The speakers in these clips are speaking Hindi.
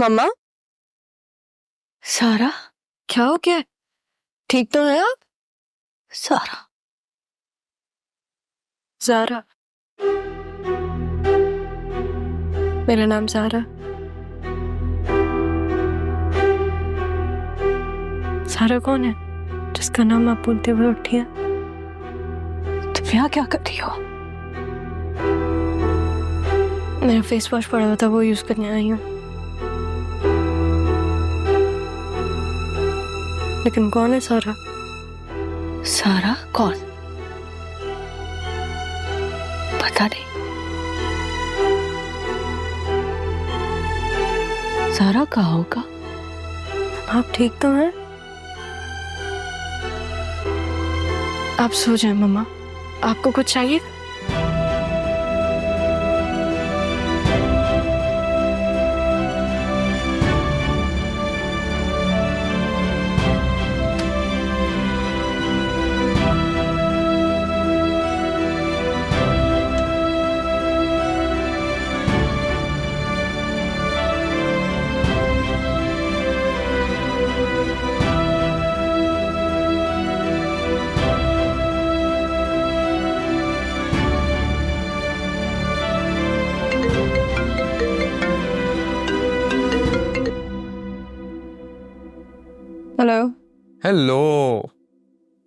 मम्मा, सारा क्या हो गया? ठीक तो है आप? सारा, ज़ारा, मेरा नाम ज़ारा। सारा कौन है जिसका नाम आप बोलते हुए उठी है? तुम यहाँ क्या कर रही हो? मेरा फेस वॉश पड़ा हुआ था, वो यूज करने आई हूँ। लेकिन कौन है सारा? सारा कौन? पता नहीं। सारा कहाँ होगा? आप ठीक तो हैं? आप सो जाएं मम्मा। आपको कुछ चाहिए? हेलो। हेलो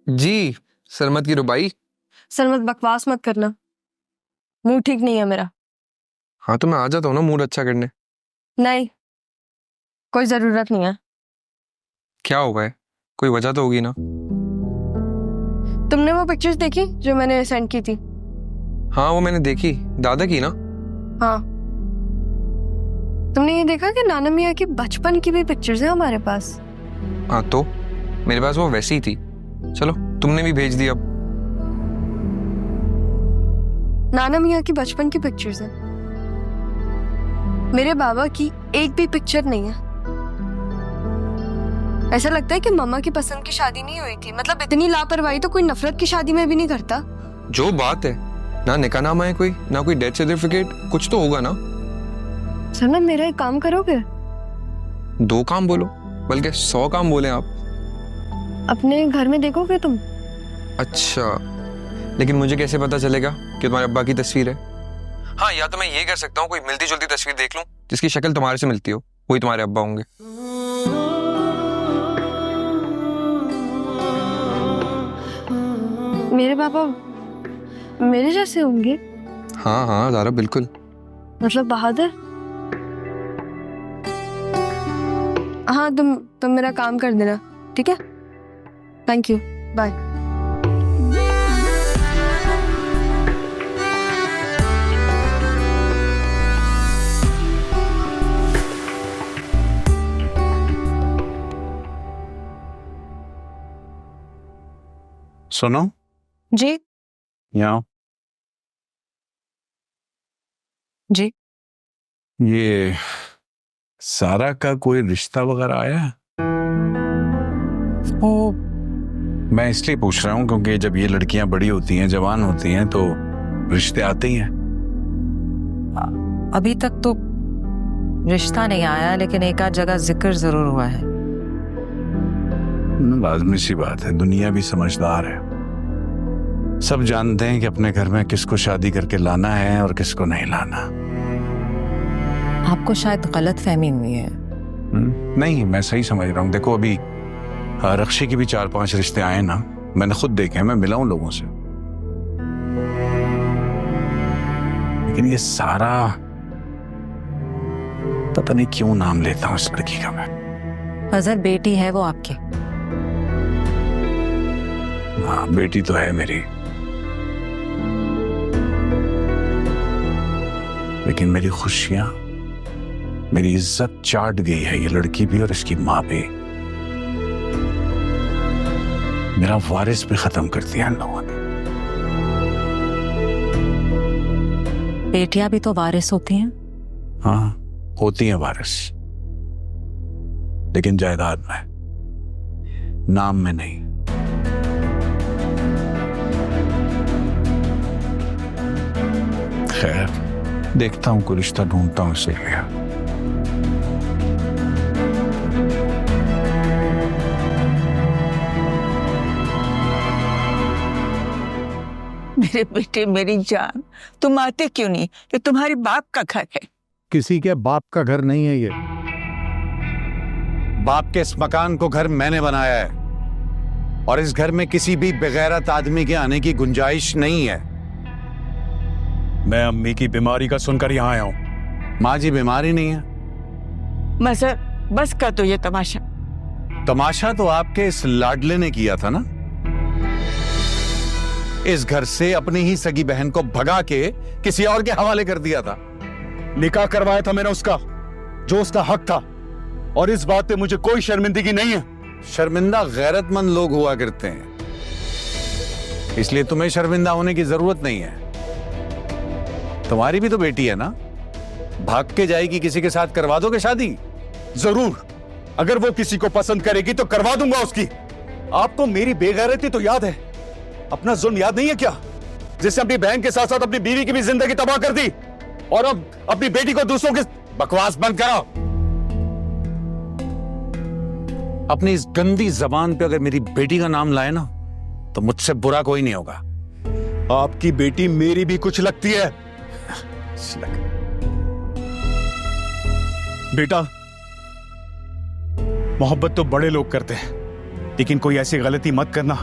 जी। सरमत की रुबाई। सरमत, बकवास मत करना, मूड ठीक नहीं है मेरा। हाँ तो मैं आ जाता हूँ ना मूड अच्छा करने। नहीं, कोई जरूरत नहीं है। क्या हुआ है? कोई वजह तो होगी ना। तुमने वो पिक्चर्स देखी जो मैंने सेंड की थी? हाँ वो मैंने देखी, दादा की ना। हाँ, तुमने ये देखा कि नाना मियाँ की बचपन की भी पिक्चर्स हैं हमारे पास? हाँ तो मेरे पास वो वैसी ही थी। चलो तुमने भी भेज दी अब। नाना मियाँ की बचपन की पिक्चर्स हैं, मेरे बाबा की एक भी पिक्चर नहीं है। ऐसा लगता है कि मम्मा की पसंद की शादी नहीं हुई थी। मतलब इतनी लापरवाही तो कोई नफरत की शादी में भी नहीं करता। जो बात है ना, निकाहनामा है कोई ना, कोई डेथ सर्टिफिकेट, कुछ तो होगा ना। सरमत, मेरा एक काम करोगे? 2 काम बोलो, बल्कि 100 काम बोले आप। अपने घर में देखोगे तुम? अच्छा, लेकिन मुझे कैसे पता चलेगा कि तुम्हारे अब्बा की तस्वीर है? हाँ, या तो मैं ये कर सकता हूँ, कोई मिलती जुलती तस्वीर देख लूं जिसकी शक्ल तुम्हारे से मिलती हो, वही तुम्हारे अब्बा होंगे। मेरे पापा मेरे जैसे होंगे? हाँ हाँ ज़ारा, बिल्कुल। मतलब बहादुर? हाँ, तुम मेरा काम कर देना, ठीक है? Thank you, bye. सुनो जी यहाँ, जी। ये सारा का कोई रिश्ता वगैरह आया है? ओ, मैं इसलिए पूछ रहा हूँ क्योंकि जब ये लड़कियां बड़ी होती हैं, जवान होती हैं, तो रिश्ते आते ही हैं। अभी तक तो रिश्ता नहीं आया, लेकिन एक आध जगह जिक्र जरूर हुआ है। लाजमी सी बात है, दुनिया भी समझदार है। सब जानते हैं कि अपने घर में किसको शादी करके लाना है और किसको नहीं लाना। आपको शायद गलत फहमी हुई है। नहीं, मैं सही समझ रहा हूँ। देखो अभी रक्षी की भी 4-5 रिश्ते आए ना, मैंने खुद देखे हैं, मैं मिला हूं लोगों से। लेकिन ये सारा, पता नहीं क्यों नाम लेता हूं इस लड़की का मैं। अजहर बेटी है वो आपकी। हाँ बेटी तो है मेरी, लेकिन मेरी खुशियां, मेरी इज्जत चाट गई है ये लड़की भी और इसकी माँ भी। मेरा वारिस भी खत्म कर दिया इन लोगों ने। बेटियां भी तो वारिस होती हैं। हाँ होती हैं वारिस, लेकिन जायदाद में, नाम में नहीं। खैर देखता हूं, कोई रिश्ता ढूंढता हूं इसे। मेरे बेटे मेरी जान, तुम आते क्यों नहीं? ये तुम्हारे बाप का घर है। किसी के बाप का घर नहीं है ये। बाप के इस मकान को घर मैंने बनाया है और इस घर में किसी भी बेगैरत आदमी के आने की गुंजाइश नहीं है। मैं अम्मी की बीमारी का सुनकर यहाँ आया हूँ। माँ जी बीमारी नहीं है। मसर बस कर दो ये तमाशा। तमाशा तो आपके इस लाडले ने किया था ना। इस घर से अपनी ही सगी बहन को भगा के किसी और के हवाले कर दिया था। निकाह करवाया था मैंने उसका, जो उसका हक था, और इस बात पे मुझे कोई शर्मिंदगी नहीं है। शर्मिंदा गैरतमंद लोग हुआ करते हैं, इसलिए तुम्हें शर्मिंदा होने की जरूरत नहीं है। तुम्हारी भी तो बेटी है ना, भाग के जाएगी किसी के साथ, करवा दोगे शादी? जरूर, अगर वो किसी को पसंद करेगी तो करवा दूंगा उसकी। आपको मेरी बेगैरती तो याद है, अपना जुल्म याद नहीं है क्या, जिससे अपनी बहन के साथ साथ अपनी बीवी की भी जिंदगी तबाह कर दी, और अब अपनी बेटी को दूसरों के। बकवास बंद करो। अपनी इस गंदी जबान पे अगर मेरी बेटी का नाम लाए ना तो मुझसे बुरा कोई नहीं होगा। आपकी बेटी मेरी भी कुछ लगती है। बेटा, मोहब्बत तो बड़े लोग करते हैं, लेकिन कोई ऐसी गलती मत करना,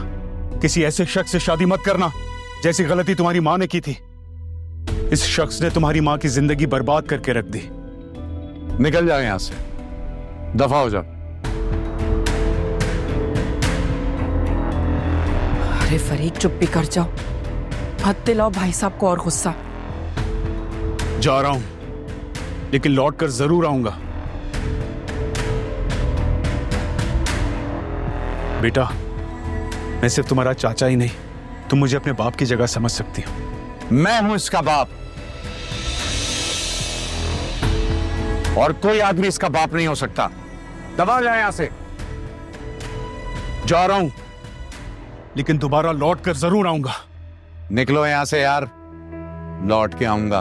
किसी ऐसे शख्स से शादी मत करना जैसी गलती तुम्हारी मां ने की थी। इस शख्स ने तुम्हारी मां की जिंदगी बर्बाद करके रख दी। निकल जाओ यहां से, दफा हो जाओ। अरे फरीद, चुप भी कर जाओ, मत दिलाओ भाई साहब को और गुस्सा। जा रहा हूं, लेकिन लौट कर जरूर आऊंगा। बेटा, मैं सिर्फ तुम्हारा चाचा ही नहीं, तुम मुझे अपने बाप की जगह समझ सकती हो। मैं हूं इसका बाप, और कोई आदमी इसका बाप नहीं हो सकता। दबा जाए यहां से। जा रहा हूं, लेकिन दोबारा लौट कर जरूर आऊंगा। निकलो यहां से यार, लौट के आऊंगा।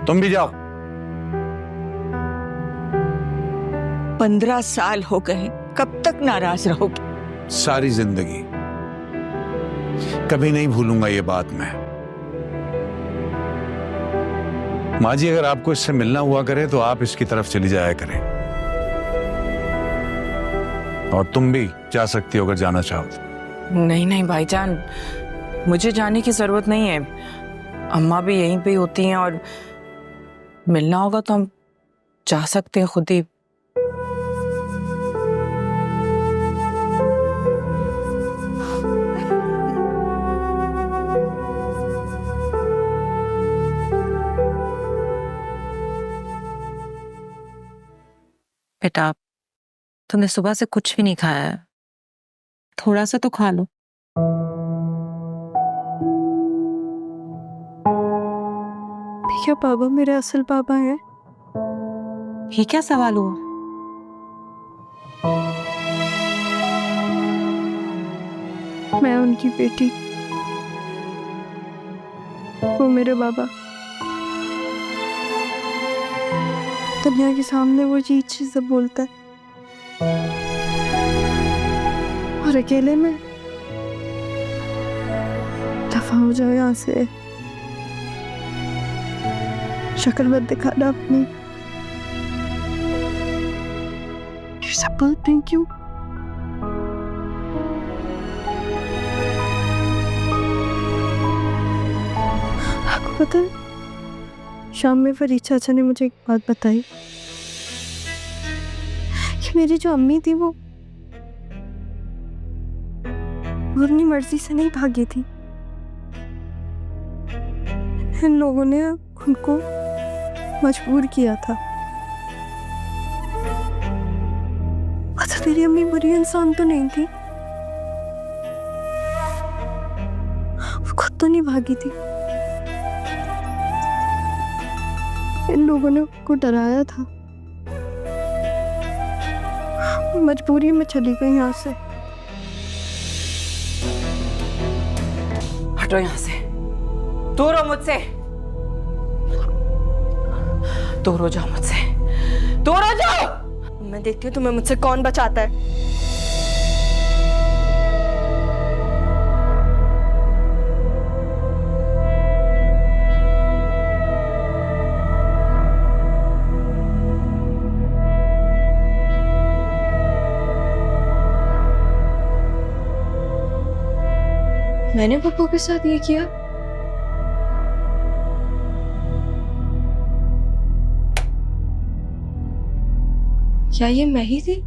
तुम भी जाओ। 15 साल हो गए, कब तक नाराज रहोगे? सारी जिंदगी। कभी नहीं भूलूंगा ये बात मैं। माँ जी, अगर आपको इससे मिलना हुआ करे तो आप इसकी तरफ चली जाया करें, और तुम भी जा सकती हो अगर जाना चाहो तो। नहीं नहीं भाईजान, मुझे जाने की जरूरत नहीं है। अम्मा भी यहीं पे होती हैं, और मिलना होगा तो हम जा सकते हैं खुद ही। बेटा, तुमने सुबह से कुछ भी नहीं खाया है, थोड़ा सा तो खा लो। क्या पापा मेरे असल पापा हैं? ये क्या सवाल हुआ? मैं उनकी बेटी, वो मेरे बाबा। दुनिया के सामने वो चीज से बोलता है, और अकेले में। दफा हो जाओ यहाँ से, शक्ल मत दिखाना अपनी। Thank you. आपको पता है, शाम में फरीद चाचा ने मुझे एक बात बताई कि मेरी जो अम्मी थी वो अपनी मर्जी से नहीं भागी थी। इन लोगों ने उनको मजबूर किया था। अच्छा, मेरी अम्मी बुरी इंसान तो नहीं थी, वो खुद तो नहीं भागी थी। इन लोगों ने उनको डराया था, मजबूरी में चली गई यहाँ से। हटो यहाँ से, दूर हो मुझसे, दूर हो जाओ मुझसे, दूर हो जाओ। मैं देखती हूँ तुम्हें मुझसे कौन बचाता है। मैंने पप्पू के साथ ये किया? क्या ये मैं ही थी?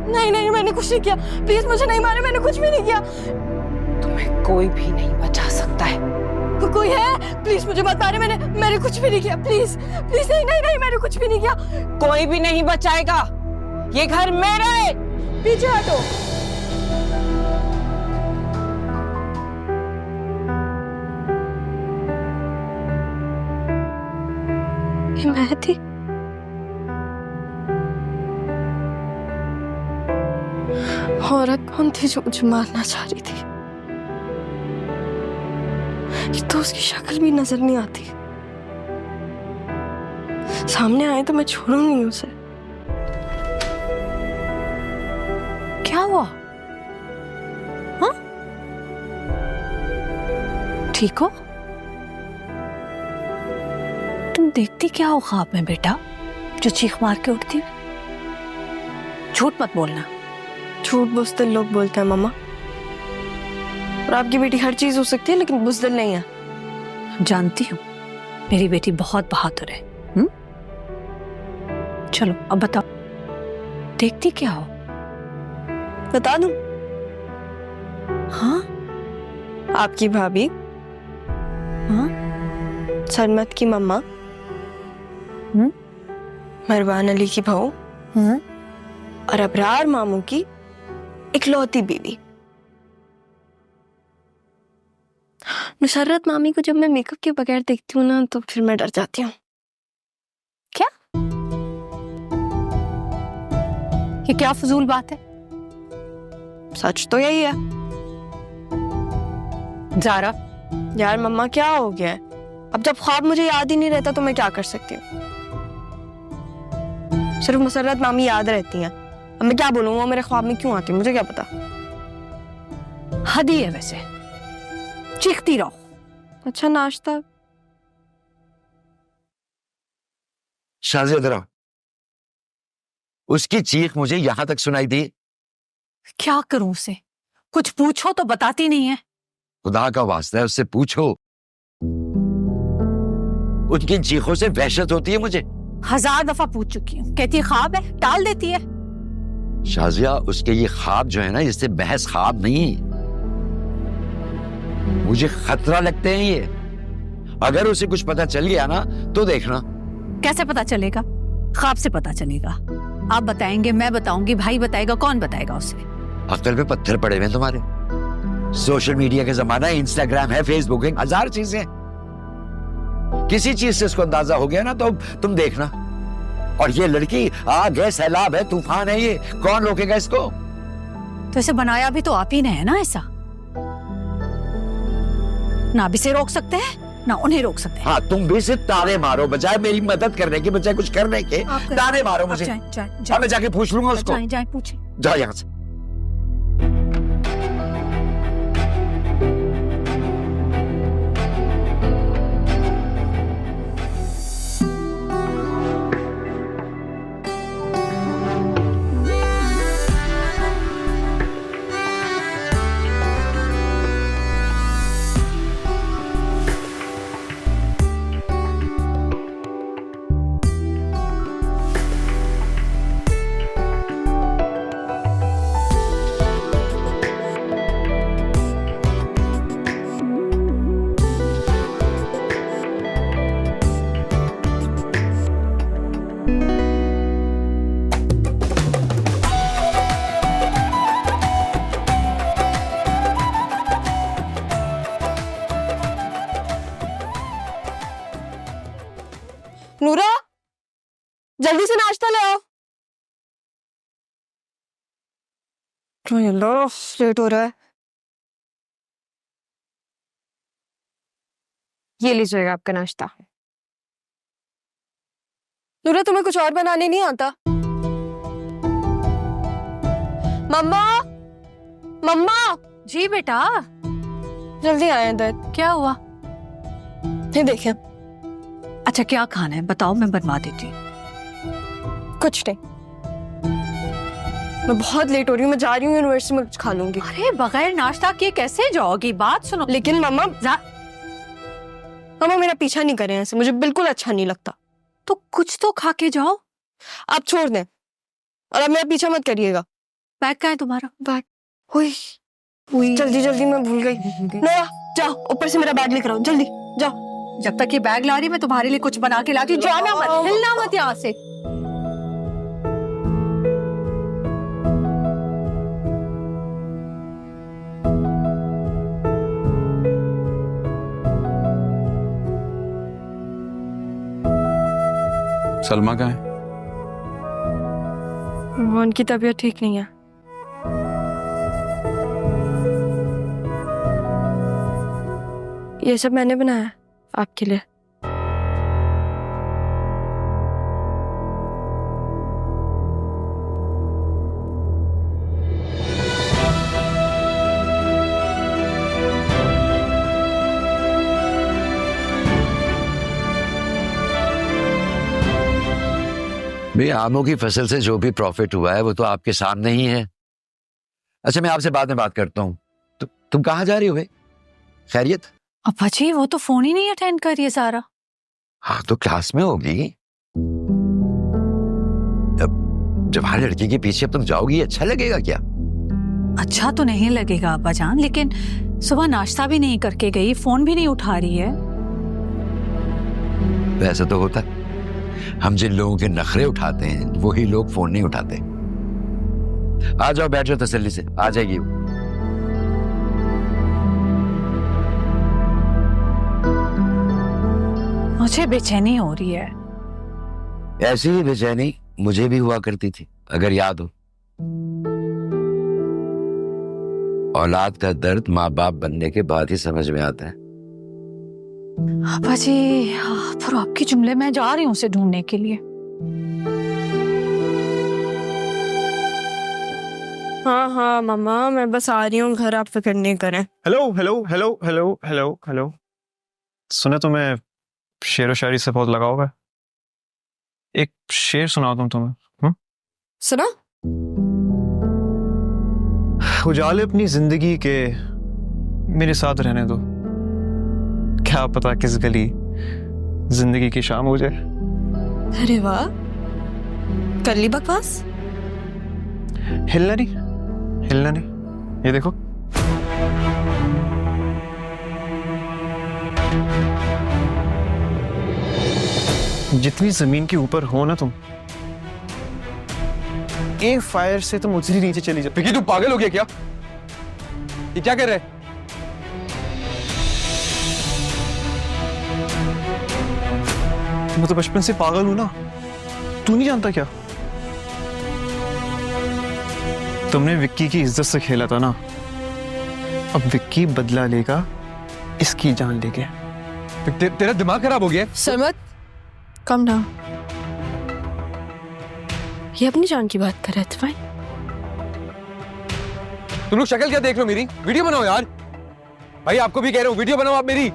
नहीं नहीं, मैंने कुछ नहीं किया। प्लीज मुझे नहीं मारे, मैंने कुछ भी नहीं किया। तुम्हें कोई भी नहीं बचा सकता है। कोई है? प्लीज मुझे मत मारे, मैंने कुछ भी नहीं किया। प्लीज प्लीज, नहीं नहीं नहीं, मैंने कुछ भी नहीं किया। कोई भी नहीं बचाएगा। ये घर मेरा है। पीछे हटो। ये मैं थी? औरत कौन थी जो मुझे मारना चाह रही थी? ये तो उसकी शक्ल भी नजर नहीं आती। सामने आए तो मैं छोड़ूंगी उसे। क्या हुआ? हाँ? ठीक हो? तुम देखती क्या हो ख्वाब में बेटा, जो चीख मार के उठती है? झूठ मत बोलना। झूठ बुज़दिल लोग बोलते हैं मम्मा। और आपकी बेटी हर चीज हो सकती है लेकिन बुज़दिल नहीं है। जानती हूँ, मेरी बेटी बहुत बहादुर है। चलो अब बताओ, देखती क्या हो? बता दूं? हाँ? आपकी भाभी, हाँ? सरमत की मम्मा, मरवान अली की बहू, और अबरार मामू की इकलौती बीवी। नुसरत मामी को जब मैं मेकअप के बगैर देखती हूँ ना, तो फिर मैं डर जाती हूँ। क्या? ये क्या फजूल बात है? सच तो यही है। जारा, यार मम्मा क्या हो गया है? अब जब ख्वाब मुझे याद ही नहीं रहता तो मैं क्या कर सकती हूँ? सिर्फ मुसर्रत मामी याद रहती हैं। अब मैं क्या बोलूँ, वो मेरे ख्वाब में क्यों आती है, मुझे क्या पता। हद ही है वैसे, चीखती रहो। अच्छा नाश्ता? शाज़िया जरा, उसकी चीख मुझे यहां तक सुनाई दी। क्या करूं उसे? कुछ पूछो तो बताती नहीं है। खुदा का वास्ता है, उससे पूछो। उनकी चीखों से वहशत होती है मुझे। 1000 दफा पूछ चुकी हूँ, कहती है ख्वाब है, टाल देती है। शाज़िया, उसके ये ख्वाब जो है ना, इससे बहस ख्वाब नहीं, मुझे खतरा लगते हैं ये। अगर उसे कुछ पता चल गया ना तो देखना। कैसे पता चलेगा? ख्वाब से पता चलेगा। आप बताएंगे, मैं बताऊंगी, भाई बताएगा, कौन बताएगा उसे? अक्ल पे पत्थर पड़े हुए हैं तुम्हारे। सोशल मीडिया का जमाना है, इंस्टाग्राम है, फेसबुक है, 1000 चीजें। किसी चीज से इसको अंदाजा हो गया ना तो तुम देखना। और ये लड़की आग है, सैलाब है, तूफान है, ये कौन रोकेगा इसको? तो इसे बनाया भी तो आप ही ने है ना ऐसा। ना भी से रोक सकते हैं ना उन्हें रोक सकते हैं। हाँ, तुम भी सिर्फ ताने मारो, बजाय मेरी मदद करने के, बजाय कुछ करने के ताने मारो मुझे। हाँ, मैं जाके पूछ लूंगा उसको। जाए पूछे। जाओ यहाँ से। नूरा, जल्दी से नाश्ता ले आओ। लो, लेट हो रहा है। ये लीजिएगा आपका नाश्ता। नूरा, तुम्हें कुछ और बनाने नहीं आता? मम्मा, मम्मा, जी बेटा, जल्दी आए इधर। क्या हुआ? ये देखें। अच्छा, क्या खाना है बताओ, मैं बनवा देती हूँ। कुछ नहीं, मैं बहुत लेट हो रही हूँ, मैं जा रही हूँ यूनिवर्सिटी में, कुछ खा लूंगी। अरे बगैर नाश्ता किए कैसे जाओगी? बात सुनो। लेकिन मम्मा, मम्मा मेरा पीछा नहीं करें ऐसे, मुझे बिल्कुल अच्छा नहीं लगता। तो कुछ तो खा के जाओ। आप छोड़ दें और अब मेरा पीछा मत करिएगा। बैग कहाँ है तुम्हारा? बैग, हुई जल्दी जल्दी, मैं भूल गई। नया जाओ, ऊपर से मेरा बैग लेकर आओ, जल्दी जाओ। जब तक ये बैग ला रही मैं तुम्हारे लिए कुछ बना के लाती हूँ। जाना मत, हिलना मत यहाँ से। सलमा कहाँ है? उनकी तबीयत ठीक नहीं है। ये सब मैंने बनाया है आपके लिए। भैया, आमों की फसल से जो भी प्रॉफिट हुआ है वो तो आपके सामने ही है। अच्छा, मैं आपसे बाद में बात करता हूँ। तुम कहाँ जा रही हो? खैरियत? अब्बा जी, वो तो फोन ही नहीं अटेंड कर रही है सारा। हाँ, तो क्लास में होगी। अब जब हर लड़की के पीछे अब तुम जाओगी, अच्छा लगेगा क्या? अच्छा तो नहीं लगेगा अब्बा जान, लेकिन सुबह नाश्ता भी नहीं करके गई, फोन भी नहीं उठा रही है। वैसा तो होता है, हम जिन लोगों के नखरे उठाते हैं वही लोग फोन नहीं उठाते। आ जाओ, बैठ जाओ तसल्ली से, आ जाएगी वो। मुझे बेचैनी हो रही है। ऐसी ही बेचैनी मुझे भी हुआ करती थी, अगर याद हो। औलाद का दर्द माँ बाप बनने के बाद ही समझ में आता है। अब्बा जी, फिर आपके जुमले में जा रही हूँ उसे ढूंढने के लिए। हाँ हाँ मम्मा, मैं बस आ रही हूँ घर, आप फिक्र नहीं करें। Hello hello hello hello hello hello. सुने, तुम्हें शेर व शायरी से बहुत लगाव है। एक शेर सुना दूं तुम्हें? सुना। उजाले अपनी जिंदगी के मेरे साथ रहने दो, क्या पता किस गली जिंदगी की शाम हो जाए। अरे वाह, कर ली बकवास। हिलना नहीं, हिलना नहीं। ये देखो, जितनी जमीन के ऊपर हो ना तुम, एक फायर से तुम उतनी नीचे चली जाओ। विकी, तू पागल हो गया क्या? ये क्या कर रहे? मैं तो बचपन से पागल हूं ना, तू नहीं जानता क्या? तुमने विक्की की इज्जत से खेला था ना, अब विक्की बदला लेगा इसकी जान लेके। तेरा दिमाग खराब हो गया? सरमत, कम डाउन। ये अपनी जान की बात कर रहे थे भाई। तुम लोग शक्ल क्या देख रहे हो मेरी? वीडियो बनाओ यार। भाई आपको भी कह रहा हूं, वीडियो बनाओ आप मेरी।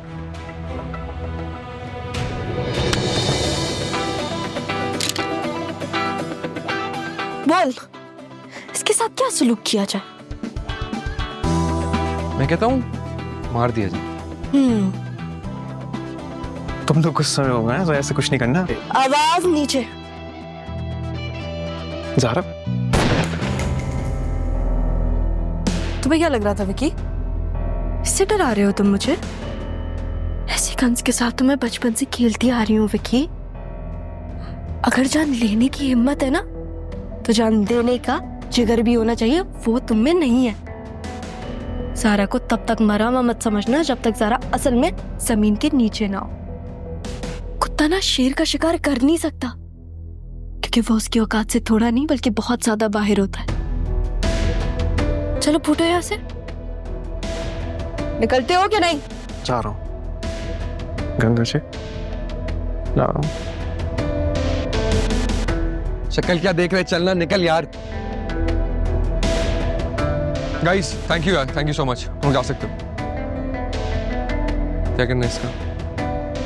बोल, इसके साथ क्या सलूक किया जाए? मैं कहता हूं मार दिया जाए। तुम लोग गुस्से में हो गए, तो ऐसे कुछ नहीं करना। आवाज नीचे। ज़ारा, तुम्हें क्या लग रहा था विकी? इससे डरा रहे हो तुम मुझे? ऐसे कंस के साथ तो मैं बचपन से खेलती आ रही हूँ विकी। अगर जान लेने की हिम्मत है ना, तो जान देने का जिगर भी होना चाहिए, वो तुम में नहीं है। ज़ारा को तब तक मरा हुआ मत समझना जब तक ज़ारा असल में जमीन के नीचे ना हो। कुत्ता ना शेर का शिकार कर नहीं सकता, क्योंकि वो उसकी औकात से थोड़ा नहीं बल्कि बहुत ज्यादा बाहर होता है। चलो फूटो यहाँ से। निकलते हो कि नहीं? जा रहा हूं। गंदा से शक्ल क्या देख रहे, चलना, निकल यार। गाइस थैंक यू यार, थैंक यू सो मच। तुम जा सकते हो। क्या करना है इसका?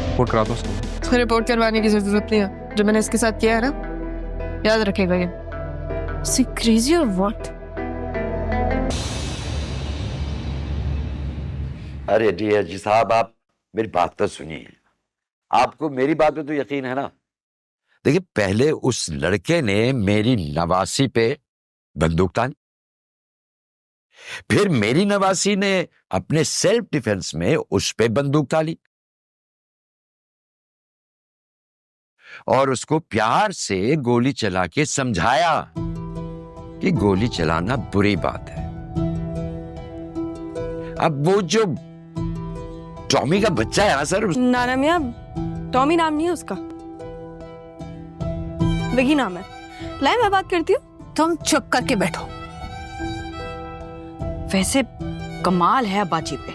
रिपोर्ट करा दो उसको। रिपोर्ट करवाने की जरूरत नहीं है, जो मैंने इसके साथ किया है ना, याद रखेगा ये। Is he crazy or what? अरे डीएसपी साहब, आप मेरी बात तो सुनिए। आपको मेरी बात पे तो यकीन है ना? देखिए, पहले उस लड़के ने मेरी नवासी पे बंदूक तानी, फिर मेरी नवासी ने अपने सेल्फ डिफेंस में उस पे बंदूक ताली और उसको प्यार से गोली चला के समझाया कि गोली चलाना बुरी बात है। अब वो जो टॉमी का बच्चा है ना सर, नाना मियाँ, टॉमी नाम नहीं है उसका, वही नाम है। लाए मैं बात करती हूँ। तुम चुप करके बैठो। वैसे कमाल है अब्बाजी पे,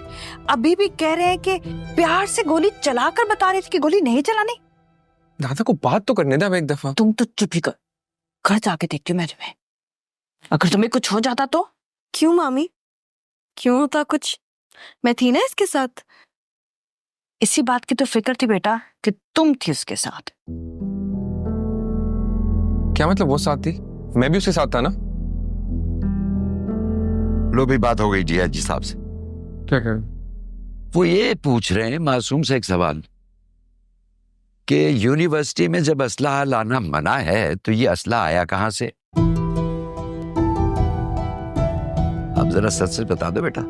अभी भी कह रहे हैं कि प्यार से गोली चलाकर बता रहे थे कि गोली नहीं चलानी। दादा को बात तो करने दे अब एक दफा। तुम तो चुप ही कर, घर जाके देखती हूँ मैं तुम्हें। अगर तुम्हें कुछ हो जाता तो? क्यों मामी, क्यों होता कुछ? मैं थी ना इसके साथ। इसी बात की तो फिक्र थी बेटा कि तुम थी उसके साथ। क्या मतलब वो साथ थी? मैं भी उसके साथ था ना। लो भी बात हो गई डीएसपी साहब से। क्या कह? वो ये पूछ रहे हैं मासूम से एक सवाल कि यूनिवर्सिटी में जब असलहा लाना मना है तो ये असला आया कहां से? अब जरा सच सच बता दो बेटा,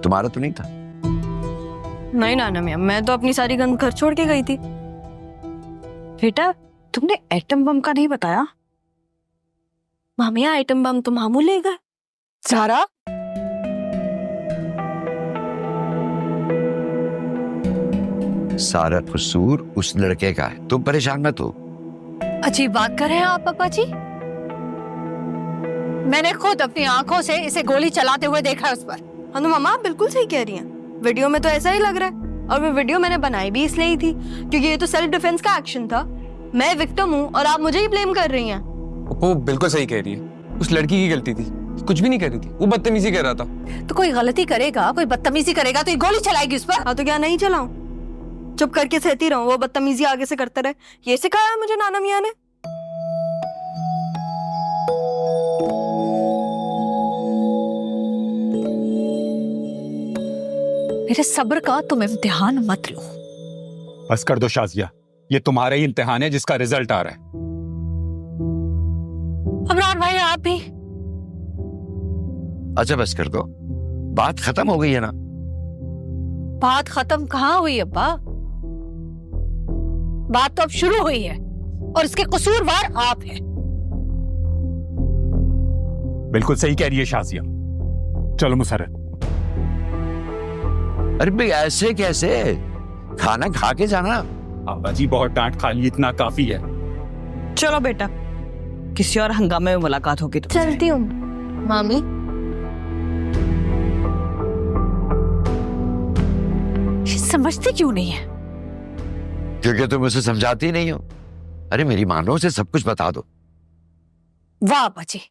तुम्हारा तो नहीं था? नहीं नाना मियाँ, मैं तो अपनी सारी गन घर छोड़ के गई थी। बेटा तुमने एटम बम का नहीं बताया। मामी आइटम बम तो मामू ले गए। सारा सारा कसूर उस लड़के का है, तुम परेशान मत हो। अजीब बात कर रहे हैं आप पापा जी। मैंने खुद अपनी आंखों से इसे गोली चलाते हुए देखा है उस पर। हाँ तो मामा आप बिल्कुल सही कह रही हैं, वीडियो में तो ऐसा ही लग रहा है। और वो वीडियो मैंने बनाई भी इसलिए ही थी क्योंकि ये तो सेल्फ डिफेंस का एक्शन था। मैं विक्टिम हूँ और आप मुझे ही ब्लेम कर रही हैं। वो बिल्कुल सही कह रही है, उस लड़की की गलती थी, कुछ भी नहीं कर रही थी, वो बदतमीजी कर रहा था। तो कोई गलती करेगा, कोई बदतमीजी करेगा तो ये गोली चलाएगी उस पर। हाँ तो क्या नहीं चलाऊं? चुप करके सहती रहूं, वो बदतमीजी आगे से करते रहे। ये सिखाया है मुझे नाना मियाँ ने। मेरे सब्र का तुम इम्तिहान मत लो। बस कर दो शाजिया, ये तुम्हारा ही इम्तिहान है जिसका रिजल्ट आ रहा है। अबरार भाई आप भी। अच्छा बस कर दो, बात खत्म हो गई है ना? बात खत्म कहाँ हुई अब्बा, बात तो अब शुरू हुई है और इसके कसूरवार आप हैं। बिल्कुल सही कह रही है शाजिया। चलो मुसर्रत। अरे भाई ऐसे कैसे, खाना खा के जाना। अब्बा जी बहुत डांट खा ली, इतना काफी है। चलो बेटा, किसी और हंगामे में मुलाकात होगी तो। चलती हूँ मामी। ये समझते क्यों नहीं है? क्योंकि तुम उसे समझाती नहीं हो। अरे मेरी मानो से सब कुछ बता दो। वाह अब्बा जी,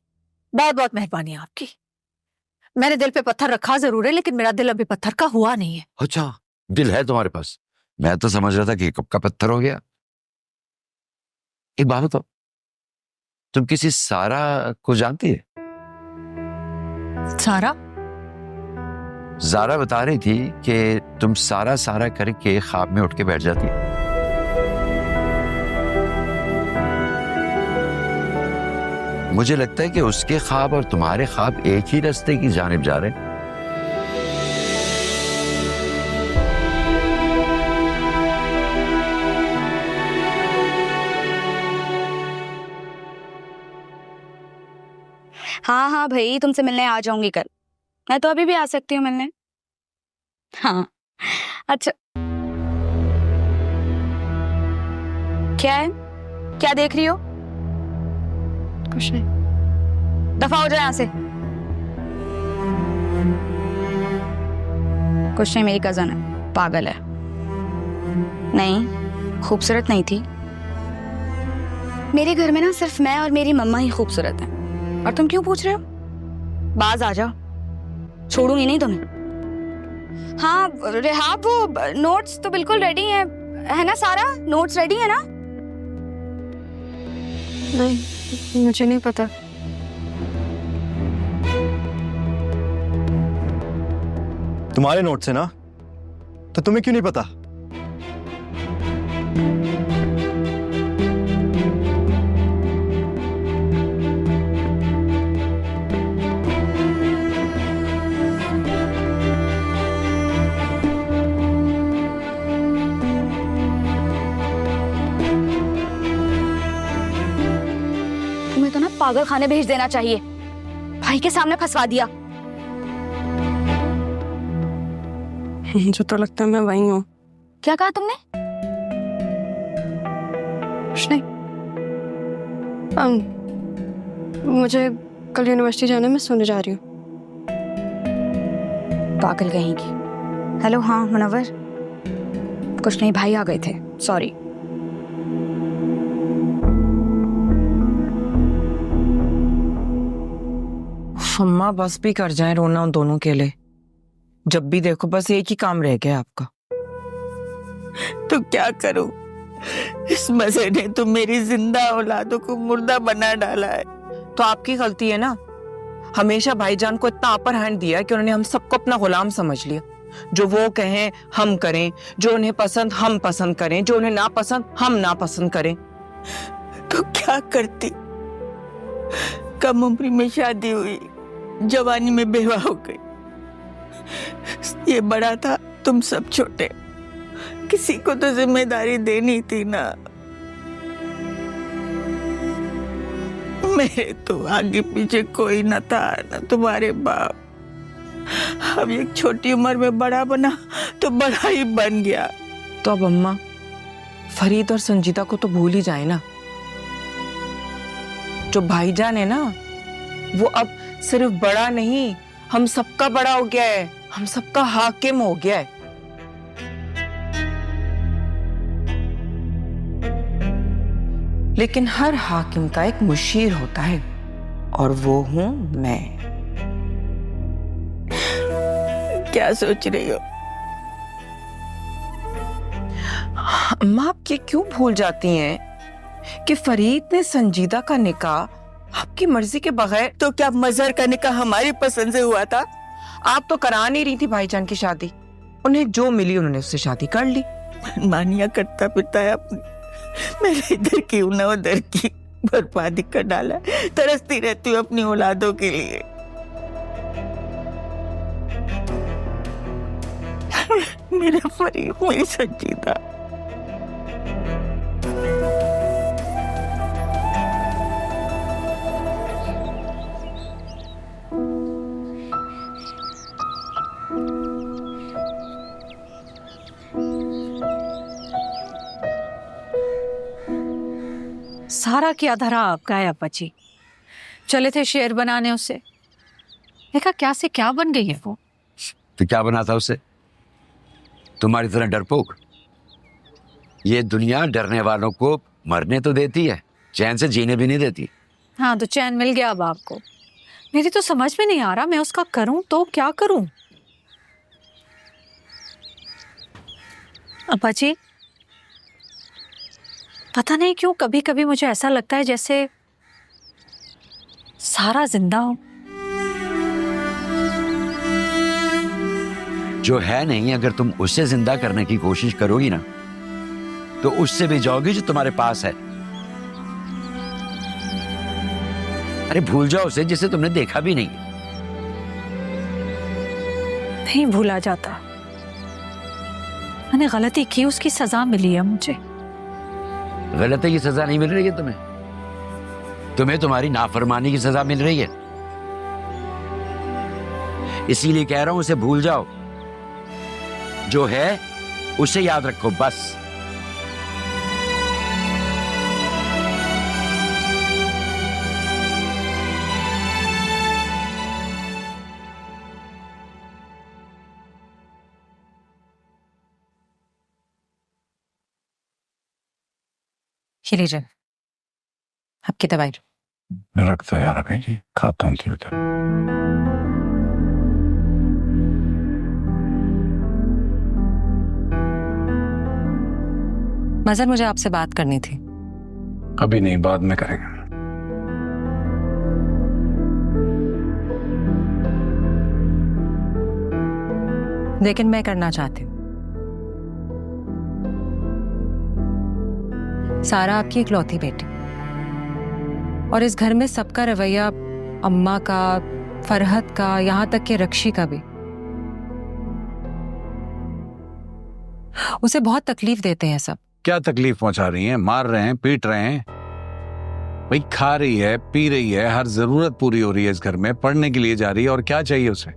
बहुत बहुत मेहरबानी आपकी। मैंने दिल पे पत्थर रखा जरूर है, लेकिन मेरा दिल अभी पत्थर का हुआ नहीं है। अच्छा दिल है तुम्हारे पास? मैं तो समझ रहा था कि कब का पत्थर हो गया। एक बात बताओ, तुम किसी सारा को जानती है? सारा? जारा बता रही थी कि तुम सारा सारा करके ख्वाब में उठ के बैठ जाती। मुझे लगता है कि उसके ख्वाब और तुम्हारे ख्वाब एक ही रास्ते की जानिब जा रहे हैं। हाँ हाँ भाई, तुमसे मिलने आ जाऊंगी कल। मैं तो अभी भी आ सकती हूँ मिलने। हाँ अच्छा, क्या है, क्या देख रही हो? कुछ नहीं। दफा हो जाए यहाँ से। कुछ नहीं, मेरी कजन है, पागल है। नहीं, खूबसूरत नहीं थी। मेरे घर में ना सिर्फ मैं और मेरी मम्मा ही खूबसूरत हैं। और तुम क्यों पूछ रहे हो? बाज आ जाओ, छोड़ूंगी नहीं तुम्हें। हाँ रेहाब, वो नोट्स तो बिल्कुल रेडी हैं, है ना सारा? नोट्स रेडी है ना? नहीं, मुझे नहीं पता। तुम्हारे नोट्स है ना, तो तुम्हें क्यों नहीं पता? तुम्हें तो ना पागल खाने भेज देना चाहिए, भाई के सामने फंसवा दिया। मुझे तो लगता है मैं वही हूँ। क्या कहा तुमने? कुछ नहीं। मुझे कल यूनिवर्सिटी जाना है, मैं सोने जा रही हूँ। पागल कहीं की। हेलो, हाँ मुनव्वर। कुछ नहीं, भाई आ गए थे, सॉरी। अम्मा बस भी कर जाए रोना उन दोनों के लिए। जब भी देखो बस एक ही काम रह गया आपका। तो क्या करूं? इस मजे ने तो मेरी जिंदा औलादों को मुर्दा बना डाला है। तो आपकी गलती है ना, हमेशा भाईजान को इतना अपर हैंड दिया कि उन्होंने हम सबको अपना गुलाम समझ लिया। जो वो कहें हम करें, जो उन्हें पसंद हम पसंद करें, जो उन्हें नापसंद हम नापसंद करें। तो क्या करती? कम उम्र में शादी हुई, जवानी में बेवा हो गई। ये बड़ा था, तुम सब छोटे। किसी को तो जिम्मेदारी देनी थी ना। मेरे तो आगे पीछे कोई न था, न तुम्हारे बाप। अब एक छोटी उम्र में बड़ा बना तो बड़ा ही बन गया। तो अब अम्मा फरीद और संजीदा को तो भूल ही जाए ना। जो भाईजान है ना, वो अब सिर्फ बड़ा नहीं, हम सबका बड़ा हो गया है, हम सबका हाकिम हो गया है। लेकिन हर हाकिम का एक मुशीर होता है, और वो हूं मैं। क्या सोच रही हो? अम्मा आप ये क्यों भूल जाती हैं कि फरीद ने संजीदा का निकाह आपकी मर्जी के बगैर। तो क्या मजहर का निकाह हमारी पसंद से हुआ था? आप तो करा नहीं रही थी भाईजान की शादी, उन्हें जो मिली उन्होंने उससे शादी कर ली। मानिया करता पिता है अपनी, मेरे इधर की न उधर की बर्बादी कर डाला। तरसती रहती हूँ अपनी औलादों के लिए। मेरा फरीद, मेरी संजीदा। सारा की आधारा आपका है अप्पा जी। चले थे शेर बनाने उससे, देखा क्या से क्या बन गई है वो। तो क्या बना था उससे? तुम्हारी तरह डरपोक? ये दुनिया डरने वालों को मरने तो देती है, चैन से जीने भी नहीं देती। हाँ तो चैन मिल गया अब आपको। मेरी तो समझ में नहीं आ रहा, मैं उसका करूं तो क्या करूं। अप्पा जी पता नहीं क्यों कभी कभी मुझे ऐसा लगता है जैसे सारा जिंदा हो। जो है नहीं, अगर तुम उससे जिंदा करने की कोशिश करोगी ना, तो उससे भी जाओगी जो तुम्हारे पास है। अरे भूल जाओ उसे जिसे तुमने देखा भी नहीं। नहीं भूला जाता, मैंने गलती की, उसकी सजा मिली है मुझे। गलती की सजा नहीं मिल रही है तुम्हें, तुम्हें तुम्हारी नाफरमानी की सजा मिल रही है। इसीलिए कह रहा हूं उसे भूल जाओ, जो है उसे याद रखो बस। ये लीजिए आपकी दवाई। रखता है यार जी, खाता हूँ धीरे धीरे। मजर, मुझे आपसे बात करनी थी। अभी नहीं, बाद में करेंगे। लेकिन मैं करना चाहती हूँ। सारा आपकी इकलौती बेटी, और इस घर में सबका रवैया, अम्मा का, फरहत का, यहाँ तक कि रक्षी का भी, उसे बहुत तकलीफ देते हैं सब। क्या तकलीफ पहुंचा रही हैं? मार रहे हैं, पीट रहे हैं? भाई खा रही है, पी रही है, हर जरूरत पूरी हो रही है इस घर में, पढ़ने के लिए जा रही है, और क्या चाहिए उसे?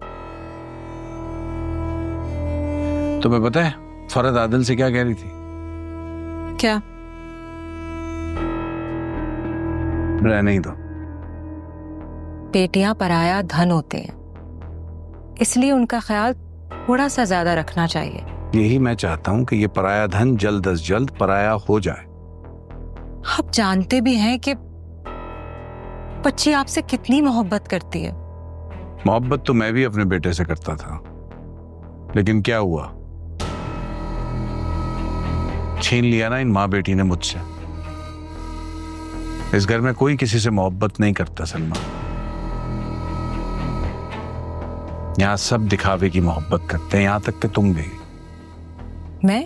तुम्हें पता है फरहत आदिल से क्या कह रही थी? क्या? रहने ही दो। बेटियां पराया धन होते हैं, इसलिए उनका ख्याल थोड़ा सा ज्यादा रखना चाहिए। यही मैं चाहता हूं कि ये पराया धन जल्द अज जल्द पराया हो जाए। आप जानते भी हैं कि बच्ची आपसे कितनी मोहब्बत करती है। मोहब्बत तो मैं भी अपने बेटे से करता था, लेकिन क्या हुआ? छीन लिया ना इन माँ बेटी ने मुझसे। इस घर में कोई किसी से मोहब्बत नहीं करता सलमा। यहां सब दिखावे की मोहब्बत करते हैं, यहां तक कि तुम भी। मैं?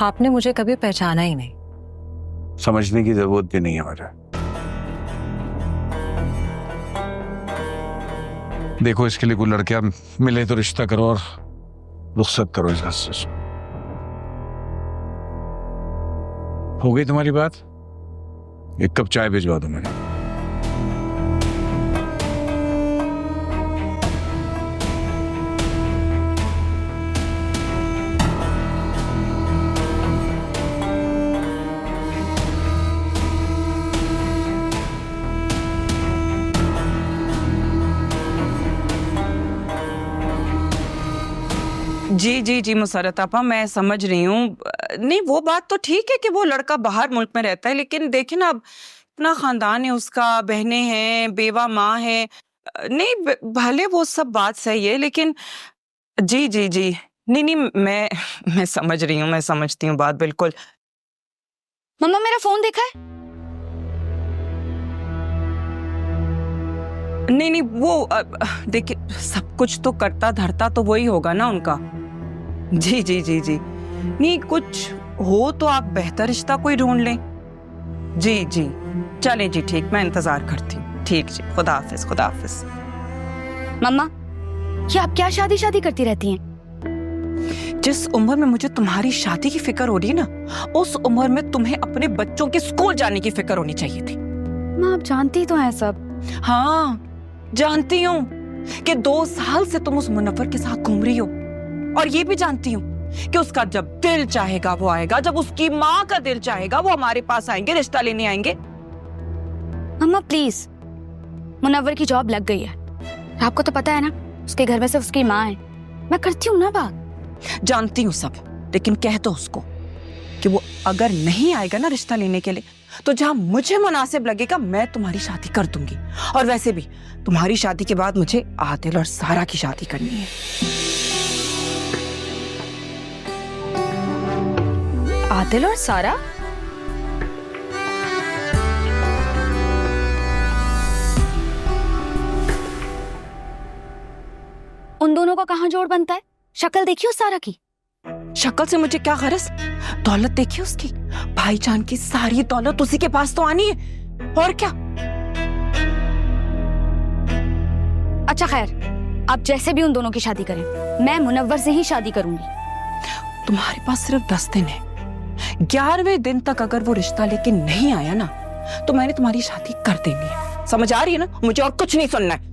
आपने मुझे कभी पहचाना ही नहीं। समझने की जरूरत भी नहीं है मुझे। देखो, इसके लिए कोई लड़कियां मिले तो रिश्ता करो और रुखसत करो इस घर से। हो गई तुम्हारी बात? एक कप चाय भिजवा दो मुझे। जी जी जी मुसरत आपा, मैं समझ रही हूँ। नहीं, वो बात तो ठीक है कि वो लड़का बाहर मुल्क में रहता है, लेकिन देखिए ना, अब अपना खानदान है उसका, बहनें हैं, बेवा माँ है। नहीं, भले वो सब बात सही है, लेकिन जी जी जी, नहीं, मैं समझ रही हूँ, मैं समझती हूँ बात बिल्कुल। मम्मा मेरा फोन देखा है? नहीं, वो देखिए, सब कुछ तो करता धरता तो वही होगा ना उनका। जी जी जी जी, नहीं, कुछ हो तो आप बेहतर रिश्ता कोई ढूंढ लें। जी जी, चलें जी, ठीक, मैं इंतजार करती हूँ। ठीक जी, खुदा हाफिज, खुदा हाफिज। मम्मा, ये आप क्या शादी शादी करती रहती हैं? जिस उम्र में मुझे तुम्हारी शादी की फिक्र हो रही है ना, उस उम्र में तुम्हें अपने बच्चों के स्कूल जाने की फिक्र होनी चाहिए थी। माँ, आप जानती तो हैं सब। हाँ, जानती हूँ कि 2 साल से तुम उस मुनव्वर के साथ घूम रही हो, और ये भी जानती हूँ कि उसका जब दिल चाहेगा वो आएगा, जब उसकी माँ का दिल चाहेगा वो हमारे पास आएंगे, रिश्ता लेने आएंगे। मम्मा प्लीज, मुनव्वर की जॉब लग गई है, आपको तो पता है ना, उसके घर में सिर्फ उसकी माँ है। मैं करती हूँ ना बात। जानती हूँ सब, लेकिन कह दो उसको कि वो अगर नहीं आएगा ना रिश्ता लेने के लिए, तो जहां मुझे मुनासिब लगेगा मैं तुम्हारी शादी कर दूंगी। और वैसे भी तुम्हारी शादी के बाद मुझे आदिल और सारा की शादी करनी है। आदिल और सारा? उन दोनों का कहां जोड़ बनता है? शक्ल देखियो सारा की। शक्ल से मुझे क्या गरज? दौलत देखिए उसकी, भाईजान की सारी दौलत उसी के पास तो आनी है, और क्या। अच्छा खैर, आप जैसे भी उन दोनों की शादी करें, मैं मुनव्वर से ही शादी करूंगी। तुम्हारे पास सिर्फ 10 दिन है। 11वें दिन तक अगर वो रिश्ता लेके नहीं आया ना, तो मैंने तुम्हारी शादी कर देनी है। समझ आ रही है ना? मुझे और कुछ नहीं सुनना है।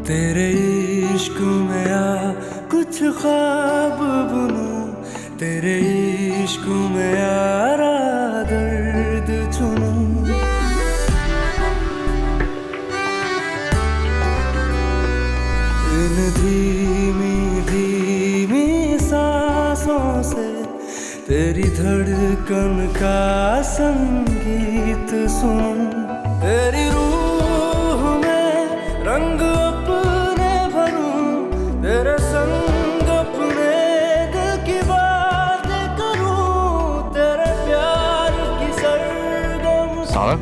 तेरे तेरे इश्क में यारा दर्द चुनूं इन धीमी धीमी सांसों से तेरी धड़कन का संगीत सुनूं तेरी रूह में रंग अपने भरूं तेरे संग अपने दिल की बात करूं तेरे प्यार की सरगम सारा